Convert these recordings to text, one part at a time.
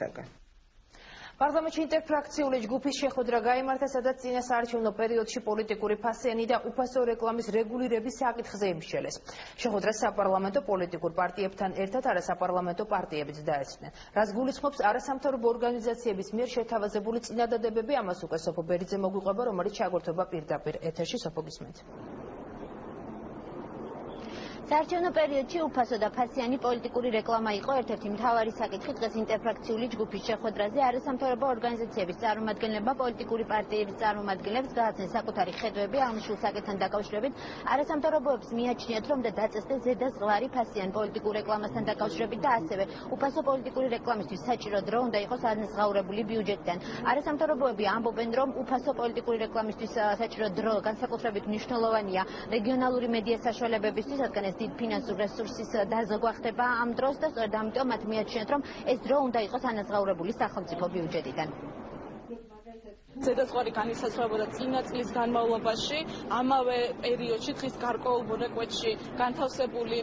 მიღებისაგან. პარლამენტში ინტერფრაქციული ჯგუფის შეხვედრა გაიმართა, სადაც წინა საარჩევნო პერიოდში პოლიტიკური ფასიანი და უფასო რეკლამის რეგულირების საკითხზე იმსჯელეს. შეხვედრას საპარლამენტო პოლიტიკურ პარტიებთან ერთად არასაპარლამენტო პარტიებიც დაესწრნენ. რაც გულისხმობს არასამთავრობო ორგანიზაციების მიერ შეთავაზებული წინადადებები, ამას უკვე სოფო ბერიძე მოგვიყვება, რომელიც ჩაგვერთვება პირდაპირ ეთერში. სოფო, გისმენთ. საარჩევნო პერიოდში უფასო და ფასიანი პოლიტიკური რეკლამა იყო ერთ-ერთი მთავარი საკითხი დღეს ინტერფრაქციული ჯგუფის შეხვედრაზე. არასამთავრობო ორგანიზაციების წარმომადგენლებმა პოლიტიკური პარტიების წარმომადგენლებს გააცნეს საკუთარი ხედვები აღნიშნულ საკითხთან დაკავშირებით. არასამთავრობოებს მიაჩნიათ, რომ დაწესდეს ზედაზღვარი ფასიან პოლიტიკურ რეკლამასთან დაკავშირებით და ასევე უფასო პოლიტიკური რეკლამისთვის საჭირო დრო უნდა იყოს ანაზღაურებული ბიუჯეტიდან. არასამთავრობოები ამბობენ, რომ უფასო პოლიტიკური რეკლამისთვის საჭირო დრო განსაკუთრებით მნიშვნელოვანია რეგიონალური მედია საშუალებებისთვის, რადგან ეს დიდ ფინანსურ რესურსის დაზოგვა ხდება ამ დროს და სწორედ ამიტომ მათ მიაჩნიათ, რომ ეს დრო უნდა იყოს ანაზღაურებული სახელმწიფო ბიუჯეტიდან. ზედაზღვარი განისაზღვრებოდა წინა წლის განმავლობაში, ამავე პერიოდში დღის გარკვეულ მონაკვეთში განთავსებული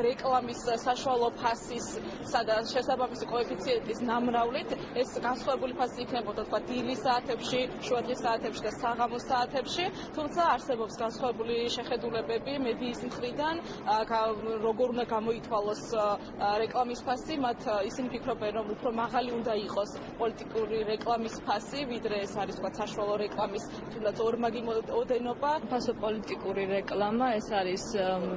რეკლამის საშუალო ფასისა და შესაბამისი კოეფიციენტის ნამრავლით ეს განსხვავებული ფასი იქნებოდა თქვა დილის საათებში, შუადღის საათებში და საღამოს საათებში, თუმცა არსებობს განსხვავებული შეხედულებები მედიის მხრიდან, როგორ უნდა გამოითვალოს რეკლამის ფასი, მათ ისინი ფიქრობენ, რომ უფრო მაღალი უნდა იყოს პოლიტიკური რეკლამის ფასი, ვიდრე ეს არის საშუალო რეკლამის თუნდაც ორმაგი ოდენობა. უფასო პოლიტიკური რეკლამა ეს არის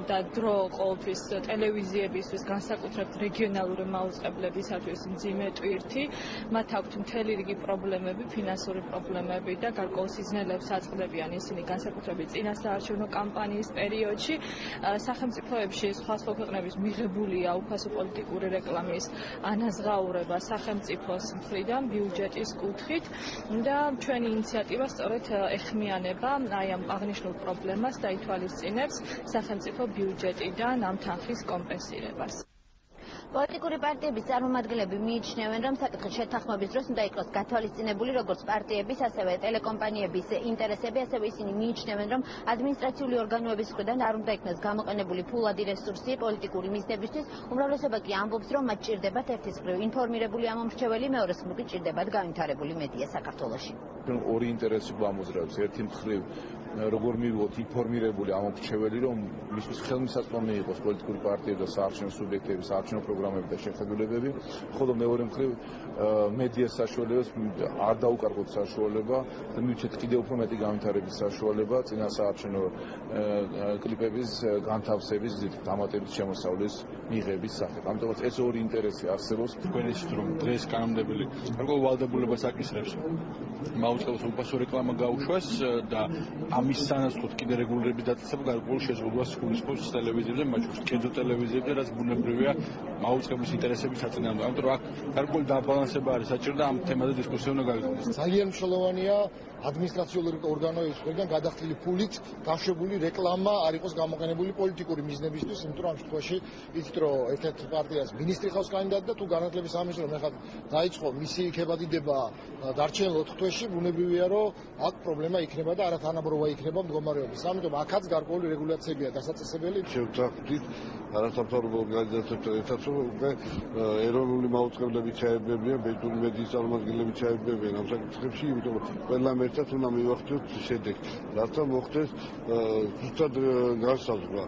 და დრო ყოველთვის ტელევიზიებისთვის, განსაკუთრებით რეგიონალური მაუწყებლებისათვის მძიმე ტვირთი. მათ აქვთ მთელი რიგი პრობლემები, ფინანსური პრობლემები და გარკვეულ სიზნელებს აწყდებიან ისინი განსაკუთრებით წინა საარჩევნო კამპანიის პერიოდში. სახელმწიფოებში სხვა ქვეყნების მიღებულია უფასო პოლიტიკური რეკლამის ანაზღაურება სახელმწიფოს მხრიდან ბიუჯეტის კუთხით და ჩვენი ინიციატივა სწორედ ეხმიანება აი ამ აღნიშნულ პრობლემას და ითვალისწინებს სახელმწიფო ბიუჯეტიდან ამ თანხის კომპენსირებას. პოლიტიკური პარტიების წარმომადგენლები მიიჩნევენ, რომ საკითხის შეთანხმების დროს უნდა იყოს გათვალისწინებული როგორც პარტიების, ასევე ტელეკომპანიების ინტერესები, ასევე ისინი მიიჩნევენ, რომ ადმინისტრაციული ორგანოების მხრიდან არ უნდა იქნას გამოყენებული ფულადი რესურსი პოლიტიკური მიზნებისთვის. უმრავლესობა კი ამბობს, რომ მათ ჭირდებათ ერთის მხრივ ინფორმირებული ამომრჩეველი, მეორეს მხრივ ჭირდებათ განვითარებული მედია საქართველოში. ორი ინტერესი გვამოძრავებს, ერთი მხრივ როგორ მივიღოთ ინფორმირებული ამომრჩეველი, რომ მისთვის ხელმისაწვდომი იყოს პოლიტიკური პარტიები და საარჩევნო სუბიექტების საარჩევნო პროგრამები და შეხედულებები, ხოლო მეორე მხრივ მედიას საშუალებას არ დაუკარგოთ საშუალება და მივჩეთ კიდევ უფრო მეტი განვითარების საშუალება წინა საარჩევნო კლიპების განთავსების, დამატებით შემოსავლის მიღების სახით. ამიტომაც ეს ორი ინტერესი არსებობს. თქვენისთვის რომ დღეს კანონმდებელი გარკვეულ ვალდებულებას აკისრებს მაუწყებელს უფასო რეკლამა გაუშვას და ამის სანაცვლოდ კიდე რეგულირების დაწესება გარკვეულ შეზღუდვას გულისხმობს ტელევიზიებზე, მათ შორის კერძო ტელევიზიებზე, რაც ბუნებრივია მაუწყებლის ინტერესების საწინააღმდეგო. ამიტომ აქ გარკვეული დაბალანსება არის საჭირო და ამ თემაზე დისკუსია უნდა გაიგოს. ძალიან მნიშვნელოვანია ადმინისტრაციული ორგანოების მხრიდან გადახდილი ფულით გაშვებული რეკლამა არ იყოს გამოყენებული პოლიტიკური მიზნებისთვის, იმიტომ რომ ამ შემთხვევაში იცით რომ ერთ-ერთ პარტიას მინისტრი ხავს კანდიდატი და თუ განათლების სამინისტრო რომ ეხლა დაიწყო მისი იქებადიდება დარჩენილ 4 თვეში, ბუნებრივია რომ აქ პრობლემა იქნება და არათანაბრობა იქნება მდგომარეობის. ამიტომ აქაც გარკვეული რეგულაციებია დასაწესებელი. შევთანხმდით არასამთავრობო ორგანიზაციებთან ერთად, რომ უკვე ეროვნული მაუწყებლები ჩაებებიან, ბეჭდური მედიის წარმომადგენლები ჩაებებიან ამ საკითხებში, იმიტომ რომ ყველამ ერთად უნდა მივახციოთ შედეგი. რათა მოხდეს ზუსტად განსაზღვრა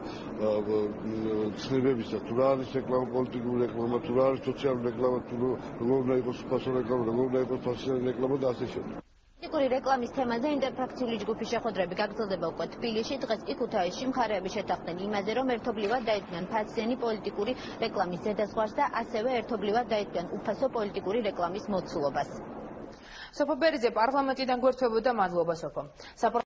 ცნებებისა, თუ რა არის რეკლამა, პოლიტიკური რეკლამა, თუ რა არის სოციალური რეკლამა, თუ როგორ უნდა იყოს უფასო რეკლამა, როგორ უნდა იყოს ფასიანი რეკლამა და ასე შემდეგ. პოლიტიკური რეკლამის თემაზე ინტერფრაქციული ჯგუფის შეხვედრები გაგრძელდება უკვე თბილისში. დღეს კი ქუთაისში მხარეები შეთანხმდნენ იმაზე, რომ ერთობლივად დაეთმიან ფასიანი პოლიტიკური რეკლამის ზედაზღვარს და ასევე ერთობლივად დაეთმიან უფასო პოლიტიკური რეკლამის მოცულობას. სოფო ბერიძე პარლამენტიდან გვერდთვებოდა, მადლობა სოფო.